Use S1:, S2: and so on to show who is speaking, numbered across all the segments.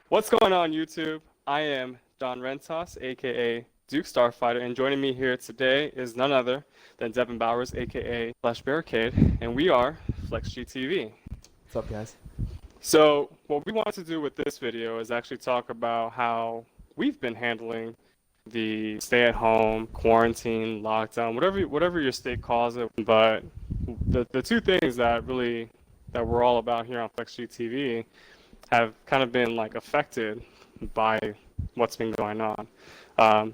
S1: What's going on, YouTube? I am Don Rentas, aka Dukestarfighter, and joining me here today is none other than Devin Bowers, aka Flashbarricade, and we are FlexGTV.
S2: What's up, guys?
S1: So, what we want to do with this video is actually talk about how we've been handling the stay-at-home, quarantine, lockdown, whatever your state calls it. But the two things that we're all about here on FlexGTV have kind of been like affected by what's been going on,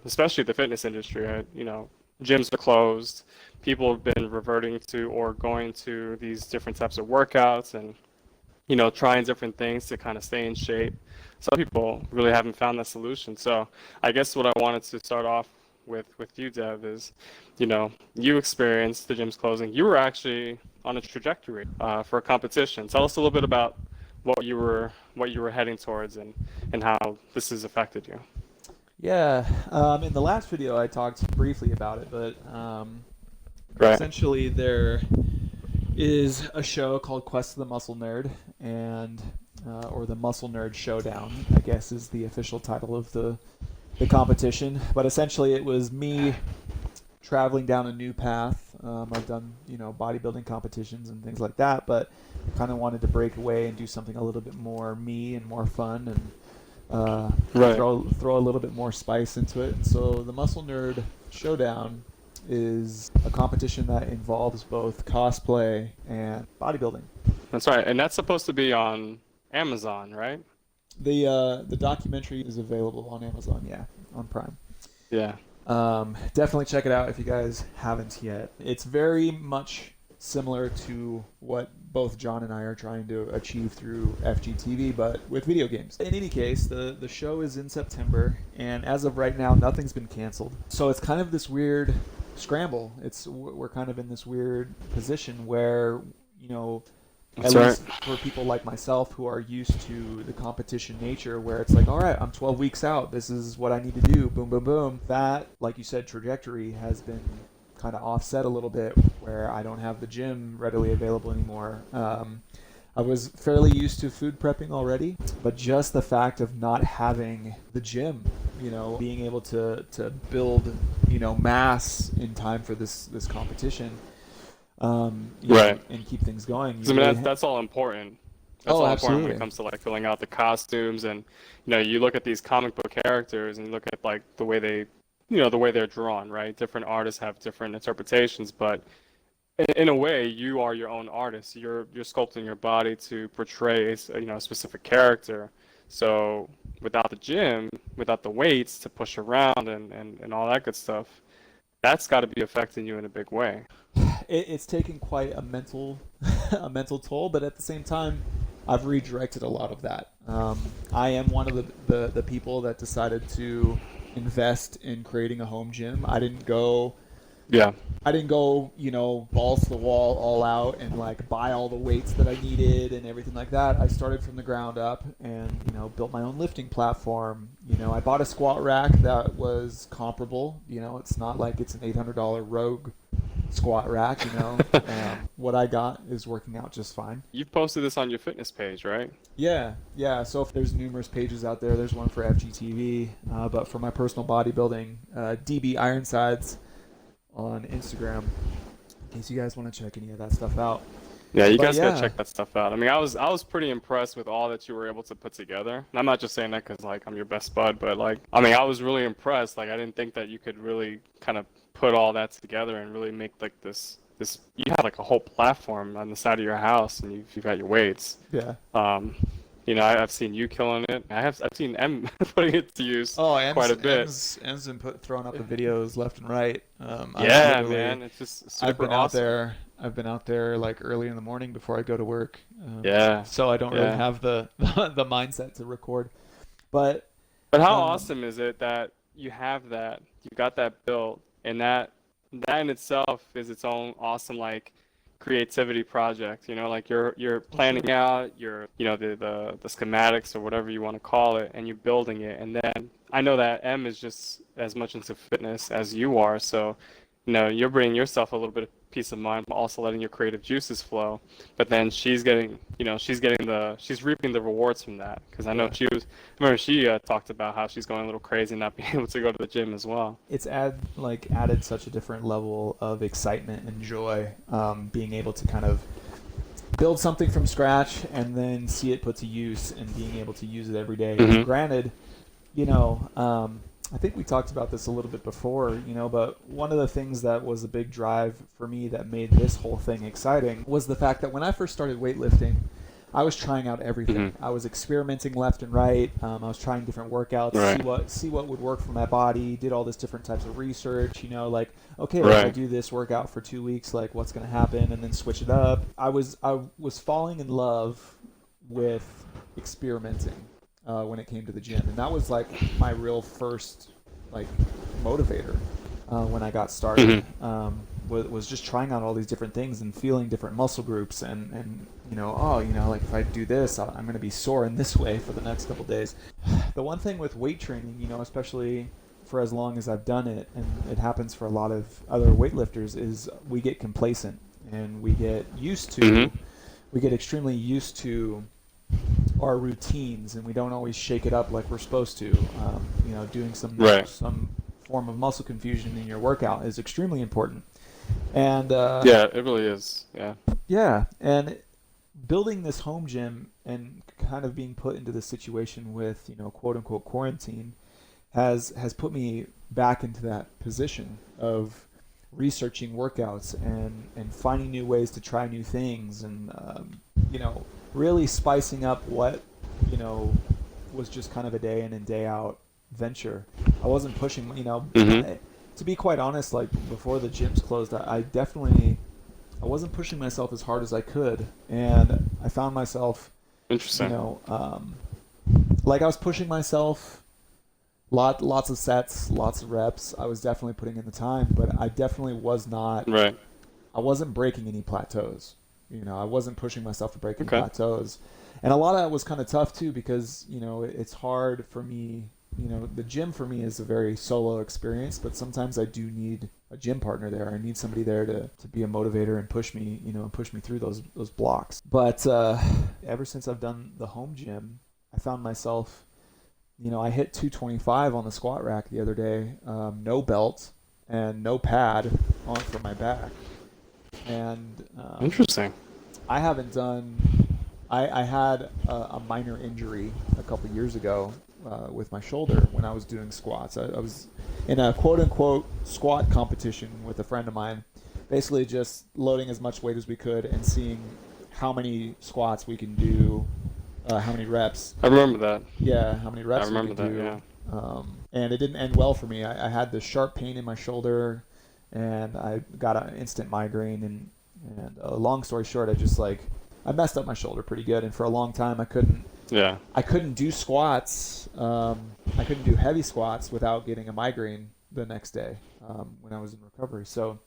S1: especially the fitness industry. Gyms are closed. People have been reverting to or going to these different types of workouts and, trying different things to kind of stay in shape. Some people really haven't found that solution. So I guess what I wanted to start off with you, Dev, is, you experienced the gyms closing. You were actually on a trajectory for a competition. Tell us a little bit about what you were heading towards and how this has affected you.
S2: Yeah, in the last video I talked briefly about it, but
S1: Right.
S2: essentially there is a show called Quest of the Muscle Nerd, and or the MuscleNerd Showdown, I guess is the official title of the competition. But essentially it was me traveling down a new path. I've done, bodybuilding competitions and things like that, but kind of wanted to break away and do something a little bit more me and more fun and
S1: Right.
S2: throw a little bit more spice into it. And so the MuscleNerd Showdown is a competition that involves both cosplay and bodybuilding.
S1: That's right, and that's supposed to be on Amazon, right?
S2: The documentary is available on Amazon, yeah, on Prime.
S1: Yeah.
S2: Definitely check it out if you guys haven't yet. It's very much similar to what both John and I are trying to achieve through FGTV, but with video games. In any case, the show is in September, and as of right now, nothing's been canceled. So it's kind of this weird scramble. We're kind of in this weird position where, at least for people like myself who are used to the competition nature, where it's like, all right, I'm 12 weeks out. This is what I need to do. Boom, boom, boom. That, like you said, trajectory has been kind of offset a little bit, where I don't have the gym readily available anymore. I was fairly used to food prepping already, but just the fact of not having the gym, being able to build, mass in time for this competition,
S1: Right.
S2: and keep things going.
S1: I mean, that's all important. That's all important when
S2: absolutely.
S1: it comes to like filling out the costumes, and you look at these comic book characters and you look at like the way they're drawn, right? Different artists have different interpretations, but in a way, you are your own artist. You're sculpting your body to portray a specific character. So without the gym, without the weights to push around and all that good stuff, that's got to be affecting you in a big way.
S2: It's taken quite a mental toll, but at the same time, I've redirected a lot of that. I am one of the people that decided to invest in creating a home gym. I didn't go, balls to the wall, all out, and like buy all the weights that I needed and everything like that. I started from the ground up and built my own lifting platform. I bought a squat rack that was comparable. It's not like it's an $800 Rogue squat rack. What I got is working out just fine.
S1: You've posted this on your fitness page, right?
S2: Yeah. So if there's numerous pages out there. There's one for FGTV, but for my personal bodybuilding, DB Ironsides on Instagram, in case you guys want to check any of that stuff out.
S1: Yeah, you guys gotta check that stuff out. I mean, I was pretty impressed with all that you were able to put together. And I'm not just saying that because like I'm your best bud, but like I mean, I was really impressed. Like I didn't think that you could really kind of put all that together and really make like this. You have like a whole platform on the side of your house, and you've got your weights.
S2: Yeah.
S1: I've seen you killing it. I've seen M putting it to use quite a bit.
S2: M's been throwing up the videos left and right.
S1: Yeah, man, it's just super
S2: I've been
S1: awesome.
S2: I've been out there like early in the morning before I go to work. So I don't really
S1: Yeah.
S2: have the mindset to record. But
S1: how awesome is it that you have that, you got that built, and that in itself is its own awesome like creativity project. Like you're planning out the schematics or whatever you want to call it, and you're building it. And then I know that M is just as much into fitness as you are, so you're bringing yourself a little bit peace of mind, but also letting your creative juices flow. But then she's getting, she's reaping the rewards from that. Because I know she talked about how she's going a little crazy not being able to go to the gym as well.
S2: It's added such a different level of excitement and joy, being able to kind of build something from scratch and then see it put to use and being able to use it every day.
S1: Mm-hmm.
S2: Granted, I think we talked about this a little bit before, but one of the things that was a big drive for me that made this whole thing exciting was the fact that when I first started weightlifting, I was trying out everything.
S1: Mm-hmm.
S2: I was experimenting left and right. I was trying different workouts,
S1: right.
S2: see what would work for my body. Did all this different types of research. Okay,
S1: right.
S2: if I do this workout for 2 weeks, like what's going to happen, and then switch it up. I was falling in love with experimenting when it came to the gym, and that was like my real first motivator when I got started.
S1: Mm-hmm.
S2: Was just trying out all these different things and feeling different muscle groups and if I do this, I'm going to be sore in this way for the next couple days. The one thing with weight training, especially for as long as I've done it, and it happens for a lot of other weightlifters, is we get complacent and we get extremely used to our routines, and we don't always shake it up like we're supposed to. Doing some form of muscle confusion in your workout is extremely important. And
S1: yeah, it really is.
S2: Yeah, and building this home gym and kind of being put into this situation with quote unquote quarantine has put me back into that position of researching workouts and finding new ways to try new things and really spicing up what was just kind of a day in and day out venture. I wasn't pushing to be quite honest, before the gyms closed, I wasn't pushing myself as hard as I could, and I found myself
S1: interesting.
S2: I was pushing myself lots of sets, lots of reps. I was definitely putting in the time, but I definitely was not.
S1: Right.
S2: I wasn't breaking any plateaus. I wasn't pushing myself to break any plateaus, and a lot of that was kind of tough too because it's hard for me. The gym for me is a very solo experience, but sometimes I do need a gym partner there. I need somebody there to be a motivator and push me, push me through those blocks. But ever since I've done the home gym, I found myself, I hit 225 on the squat rack the other day, no belt and no pad on for my back. And
S1: interesting.
S2: I haven't done. I had a minor injury a couple years ago. With my shoulder when I was doing squats. I was in a quote-unquote squat competition with a friend of mine, basically just loading as much weight as we could and seeing how many squats we can do, how many reps.
S1: I remember that.
S2: Yeah, how many reps
S1: we could
S2: do.
S1: Yeah.
S2: And it didn't end well for me. I had this sharp pain in my shoulder, and I got an instant migraine. And long story short, I messed up my shoulder pretty good, and for a long time I couldn't do squats. I couldn't do heavy squats without getting a migraine the next day when I was in recovery. So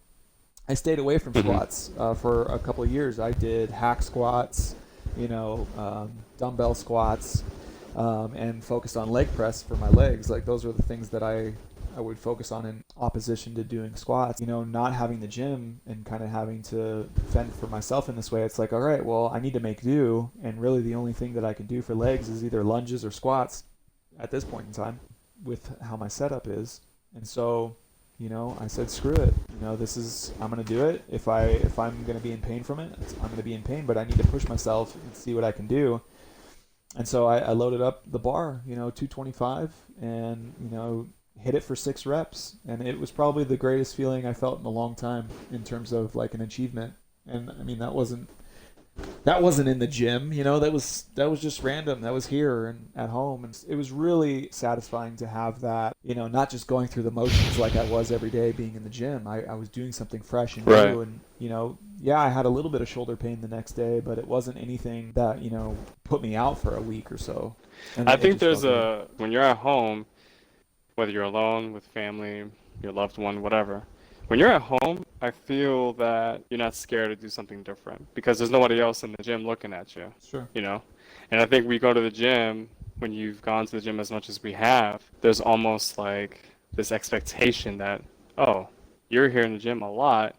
S2: I stayed away from squats for a couple of years. I did hack squats, dumbbell squats, and focused on leg press for my legs. Those are the things that I would focus on in opposition to doing squats. Not having the gym and kind of having to fend for myself in this way, it's all right, well, I need to make do, and really the only thing that I can do for legs is either lunges or squats at this point in time with how my setup is. And so, I said, screw it. I'm going to do it. If I'm going to be in pain from it, I'm going to be in pain, but I need to push myself and see what I can do. And so I loaded up the bar, 225, and, hit it for 6 reps, and it was probably the greatest feeling I felt in a long time in terms of an achievement. And I mean, that wasn't in the gym, that was just random. That was here and at home, and it was really satisfying to have that, not just going through the motions like I was every day being in the gym. I was doing something fresh and new, and I had a little bit of shoulder pain the next day, but it wasn't anything that put me out for a week or so. And
S1: I think there's when you're at home, whether you're alone, with family, your loved one, whatever. When you're at home, I feel that you're not scared to do something different because there's nobody else in the gym looking at you.
S2: Sure.
S1: And I think we go to the gym, when you've gone to the gym as much as we have, there's almost this expectation that, oh, you're here in the gym a lot,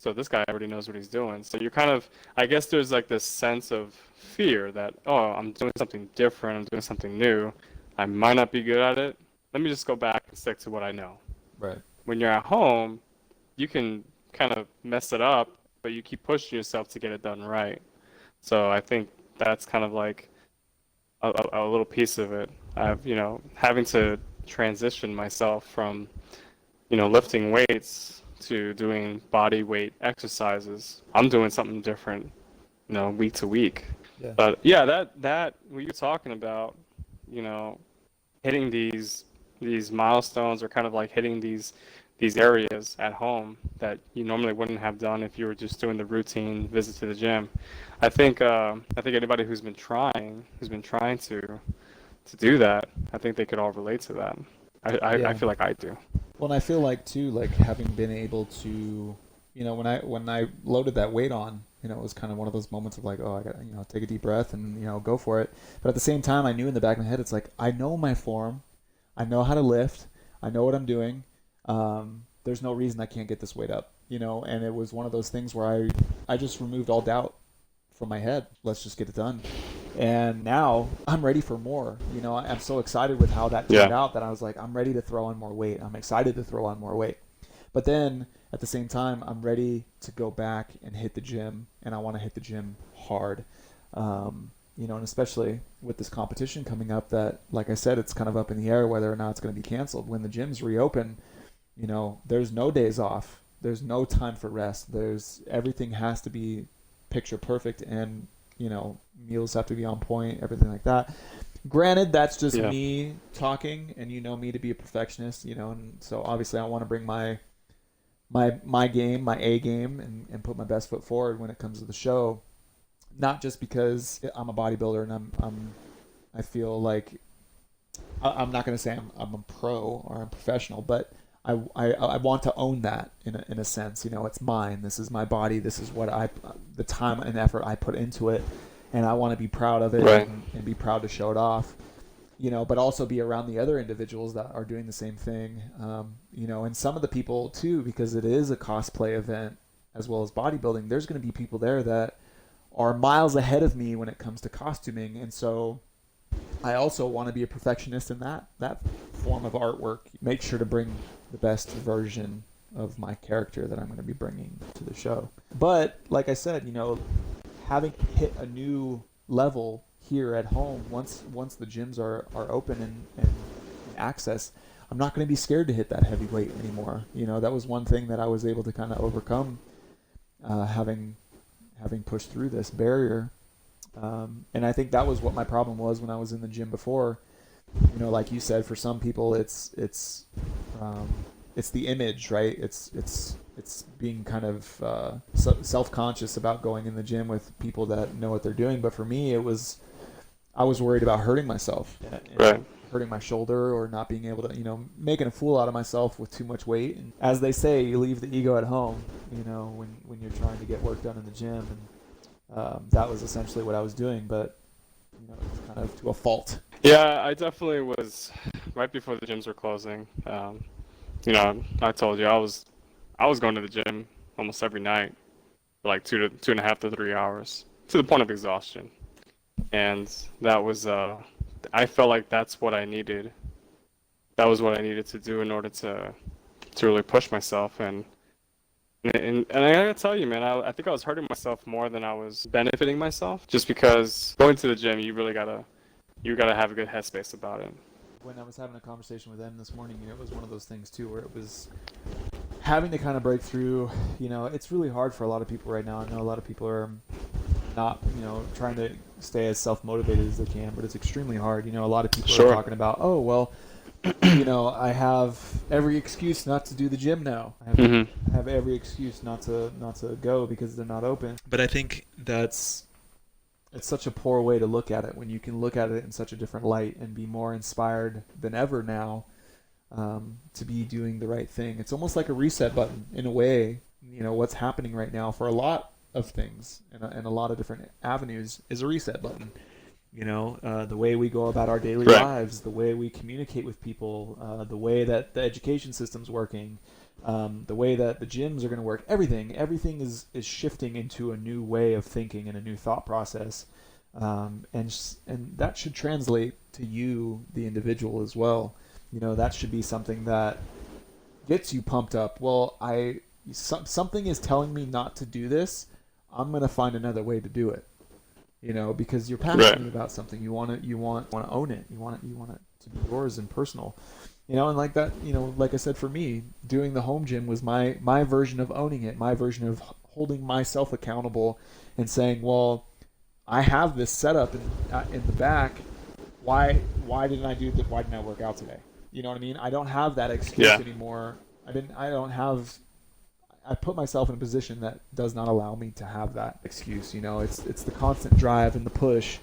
S1: so this guy already knows what he's doing. So you're kind of, I guess there's like this sense of fear that, oh, I'm doing something different, I'm doing something new. I might not be good at it. Let me just go back and stick to what I know.
S2: Right.
S1: When you're at home, you can kind of mess it up, but you keep pushing yourself to get it done right. So I think that's kind of like a little piece of it. I've, having to transition myself from, lifting weights to doing body weight exercises. I'm doing something different, week to week.
S2: Yeah.
S1: But yeah, that what you're talking about, hitting these milestones, or kind of like hitting these areas at home that you normally wouldn't have done if you were just doing the routine visit to the gym. I think anybody who's been trying to do that, I think they could all relate to that. I feel like I do.
S2: Well, and I feel like too, like having been able to, when I loaded that weight on, it was kind of one of those moments of like, oh, I got take a deep breath and go for it. But at the same time, I knew in the back of my head, it's like, I know my form, I know how to lift, I know what I'm doing. There's no reason I can't get this weight up, and it was one of those things where I just removed all doubt from my head. Let's just get it done. And now I'm ready for more. I'm so excited with how that turned out that I was like, I'm ready to throw on more weight. I'm excited to throw on more weight. But then at the same time, I'm ready to go back and hit the gym, and I want to hit the gym hard. And especially with this competition coming up that, like I said, it's kind of up in the air whether or not it's going to be canceled. When the gyms reopen, there's no days off. There's no time for rest. Everything has to be picture perfect, and meals have to be on point, everything like that. Granted, that's just me talking, and me to be a perfectionist, and so obviously I want to bring my game, my A game, and put my best foot forward when it comes to the show. Not just because I'm a bodybuilder and I feel like I'm not going to say I'm a pro or I'm professional, but I want to own that in a sense. It's mine. This is my body. This is what the time and effort I put into it, and I want to be proud of it,
S1: right,
S2: and be proud to show it off. But also be around the other individuals that are doing the same thing. And some of the people too, because it is a cosplay event as well as bodybuilding. There's going to be people there that are miles ahead of me when it comes to costuming, and so I also want to be a perfectionist in that form of artwork. Make sure to bring the best version of my character that I'm going to be bringing to the show. But like I said, having hit a new level here at home, once the gyms are open and access, I'm not going to be scared to hit that heavy weight anymore. That was one thing that I was able to kind of overcome, having pushed through this barrier. And I think that was what my problem was when I was in the gym before. Like you said, for some people, it's the image, right? It's being kind of self-conscious about going in the gym with people that know what they're doing. But for me, I was worried about hurting myself,
S1: right,
S2: hurting my shoulder, or not being able to, making a fool out of myself with too much weight. And as they say, you leave the ego at home, when you're trying to get work done in the gym. And that was essentially what I was doing, but it's kind of to a fault.
S1: Yeah, I definitely was right before the gyms were closing. I told you I was going to the gym almost every night for like 2.5 to 3 hours, to the point of exhaustion. And that was I felt like that's what I needed. That was what I needed to do in order to really push myself. And I gotta tell you, man, I think I was hurting myself more than I was benefiting myself, just because going to the gym, you gotta have a good headspace about it.
S2: When I was having a conversation with them this morning, it was one of those things too, where it was having to kind of break through. It's really hard for a lot of people right now. I know a lot of people are not, trying to stay as self-motivated as they can, but it's extremely hard. A lot of people are talking about, oh, well, I have every excuse not to do the gym now. I have every excuse not to go because they're not open. But I think it's such a poor way to look at it, when you can look at it in such a different light and be more inspired than ever now, to be doing the right thing. It's almost like a reset button in a way. What's happening right now for a lot of things and a lot of different avenues is a reset button. The way we go about our daily
S1: Right.
S2: lives, the way we communicate with people, the way that the education system's working, the way that the gyms are going to work. Everything is shifting into a new way of thinking and a new thought process, and that should translate to you, the individual, as well. That should be something that gets you pumped up. Well, something is telling me not to do this. I'm going to find another way to do it. Because you're passionate about something. You want to own it. You want it to be yours and personal. And like that, like I said, for me, doing the home gym was my version of owning it, my version of holding myself accountable and saying, well, I have this setup in the back. Why didn't I do that? Why didn't I work out today? You know what I mean? I don't have that excuse anymore. I put myself in a position that does not allow me to have that excuse. It's the constant drive and the push.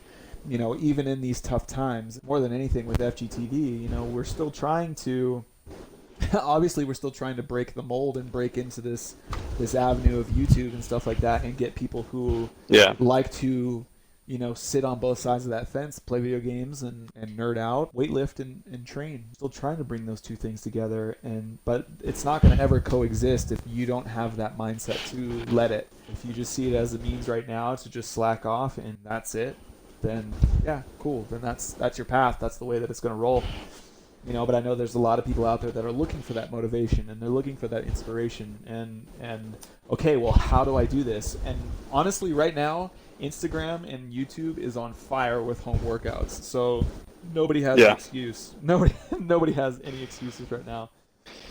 S2: Even in these tough times, more than anything with FGTV, we're still trying to, obviously we're still trying to break the mold and break into this avenue of YouTube and stuff like that, and get people who like to, sit on both sides of that fence, play video games and nerd out, weightlift and train. Still trying to bring those two things together, but it's not going to ever coexist if you don't have that mindset to let it. If you just see it as a means right now to just slack off and that's it, then yeah, cool. Then that's your path. That's the way that it's going to roll. But I know there's a lot of people out there that are looking for that motivation and they're looking for that inspiration and okay, well, how do I do this? And honestly, right now, Instagram and YouTube is on fire with home workouts. So nobody has an excuse. Nobody has any excuses right now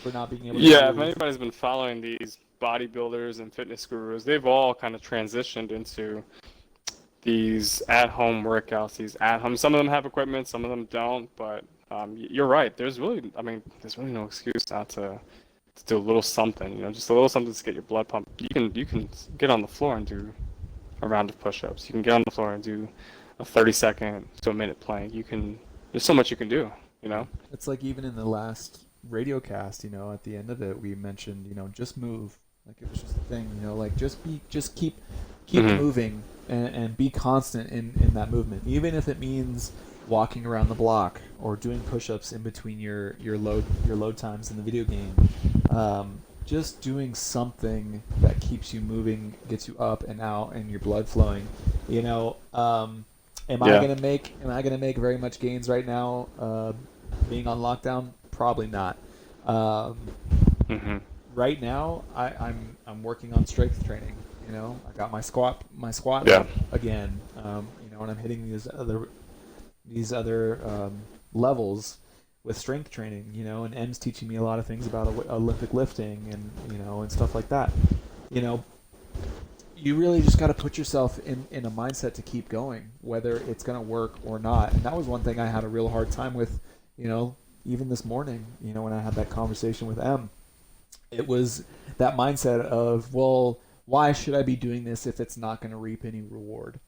S2: for not being able to
S1: if anybody's been following these bodybuilders and fitness gurus, they've all kind of transitioned into these at-home workouts, some of them have equipment, some of them don't, but you're right. There's really no excuse not to do a little something, just a little something to get your blood pumping. You can get on the floor and do a round of push-ups. You can get on the floor and do a 30-second to a minute plank. There's so much you can do, It's like even in the last Radiocast, at the end of it, we mentioned, just move. Like it was just a thing, like just keep moving and be constant in that movement, even if it means walking around the block or doing push-ups in between your load times in the video game. Just doing something that keeps you moving, gets you up and out, and your blood flowing. Am I gonna make very much gains right now? Being on lockdown, probably not. Right now, I'm working on strength training. I got my squat up again. And I'm hitting these other levels with strength training. And M's teaching me a lot of things about Olympic lifting and stuff like that. You really just got to put yourself in a mindset to keep going, whether it's going to work or not. And that was one thing I had a real hard time with. Even this morning, when I had that conversation with M. It was that mindset of, well, why should I be doing this if it's not going to reap any reward?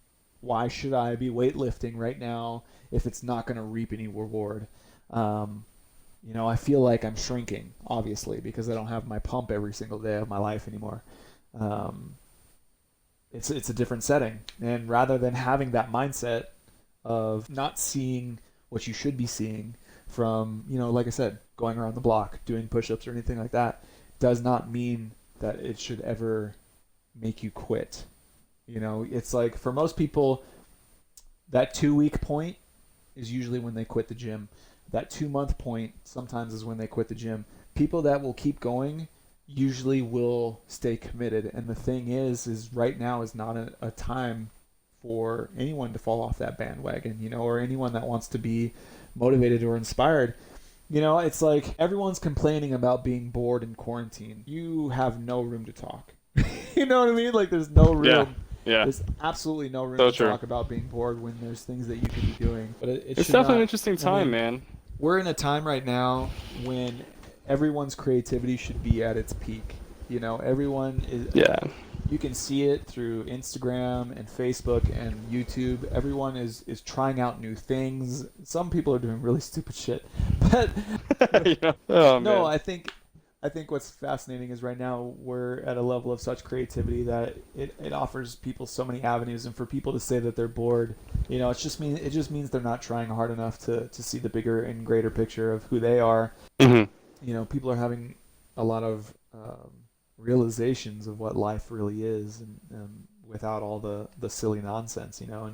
S1: Why should I be weightlifting right now if it's not going to reap any reward? I feel like I'm shrinking, obviously, because I don't have my pump every single day of my life anymore. It's a different setting. And rather than having that mindset of not seeing what you should be seeing from, like I said, going around the block, doing push-ups or anything like that, does not mean that it should ever make you quit. It's like for most people, that 2-week point is usually when they quit the gym. That 2-month point sometimes is when they quit the gym. People that will keep going usually will stay committed. And the thing is right now is not a time for anyone to fall off that bandwagon, or anyone that wants to be motivated or inspired. It's like everyone's complaining about being bored in quarantine. You have no room to talk. You know what I mean? Like there's no room. Yeah. There's absolutely no room to talk about being bored when there's things that you could be doing. But it's definitely an interesting time, man.
S2: We're in a time right now when everyone's creativity should be at its peak. Everyone is.
S1: Yeah.
S2: You can see it through Instagram and Facebook and YouTube. Everyone is trying out new things. Some people are doing really stupid shit, but
S1: Oh,
S2: no,
S1: man.
S2: I think I think what's fascinating is right now we're at a level of such creativity that it offers people so many avenues, and for people to say that they're bored, you know, it just means they're not trying hard enough to see the bigger and greater picture of who they are.
S1: Mm-hmm.
S2: You know, people are having a lot of realizations of what life really is, and without all the silly nonsense, you know,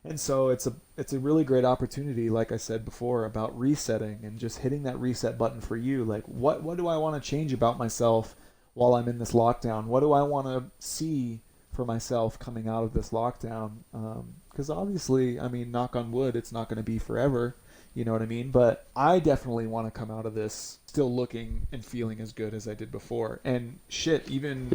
S2: and so it's a really great opportunity, like I said before, about resetting and just hitting that reset button for you. Like, what do I want to change about myself while I'm in this lockdown? What do I want to see for myself coming out of this lockdown? Because obviously, I mean, knock on wood, it's not going to be forever. You know what I mean? But I definitely want to come out of this still looking and feeling as good as I did before. And shit, even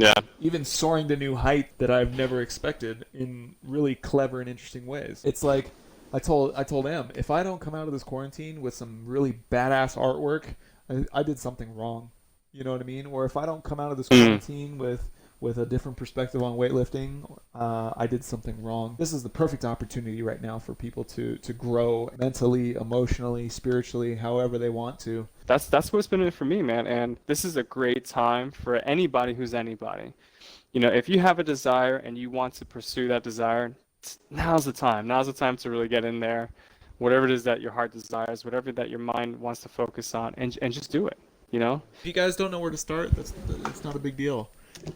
S2: soaring to new height that I've never expected in really clever and interesting ways. It's like I told Em, if I don't come out of this quarantine with some really badass artwork, I did something wrong. You know what I mean? Or if I don't come out of this quarantine with a different perspective on weightlifting, I did something wrong. This is the perfect opportunity right now for people to grow mentally, emotionally, spiritually, however they want to.
S1: That's what's been it for me, man. And this is a great time for anybody who's anybody. You know, if you have a desire and you want to pursue that desire, now's the time. Now's the time to really get in there. Whatever it is that your heart desires, whatever that your mind wants to focus on, and just do it, you know?
S2: If you guys don't know where to start, it's not a big deal.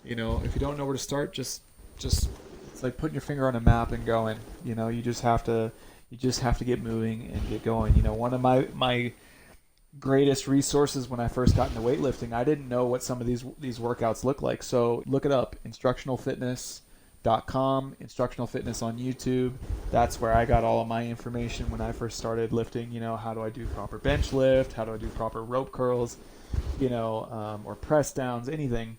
S2: You know, if you don't know where to start, just it's like putting your finger on a map and going. You know, you just have to get moving and get going. You know, one of my greatest resources when I first got into weightlifting, I didn't know what some of these workouts look like. So look it up, instructionalfitness.com, instructional fitness on YouTube. That's where I got all of my information when I first started lifting. You know, how do I do proper bench lift? How do I do proper rope curls? You know, or press downs, anything.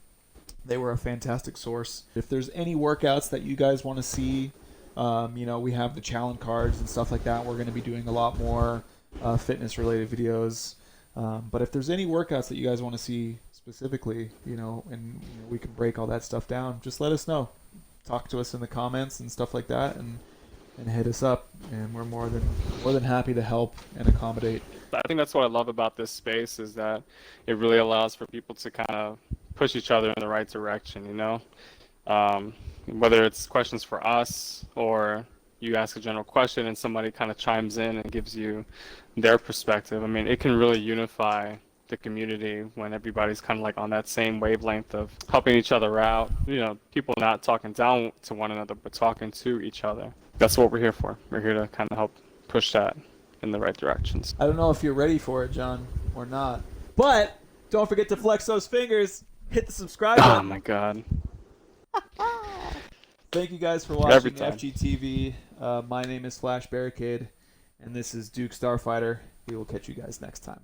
S2: They were a fantastic source. If there's any workouts that you guys want to see, you know, we have the challenge cards and stuff like that. We're going to be doing a lot more fitness-related videos. But if there's any workouts that you guys want to see specifically, you know, and you know, we can break all that stuff down, just let us know. Talk to us in the comments and stuff like that, and hit us up. And we're more than happy to help and accommodate.
S1: I think that's what I love about this space, is that it really allows for people to kind of push each other in the right direction, you know? Whether it's questions for us, or you ask a general question and somebody kind of chimes in and gives you their perspective. I mean, it can really unify the community when everybody's kind of like on that same wavelength of helping each other out. You know, people not talking down to one another, but talking to each other. That's what we're here for. We're here to kind of help push that in the right directions.
S2: I don't know if you're ready for it, John, or not. But don't forget to flex those fingers. Hit the subscribe button.
S1: Oh my God.
S2: Thank you guys for watching FGTV. My name is Flashbarricade, and this is Dukestarfighter. We will catch you guys next time.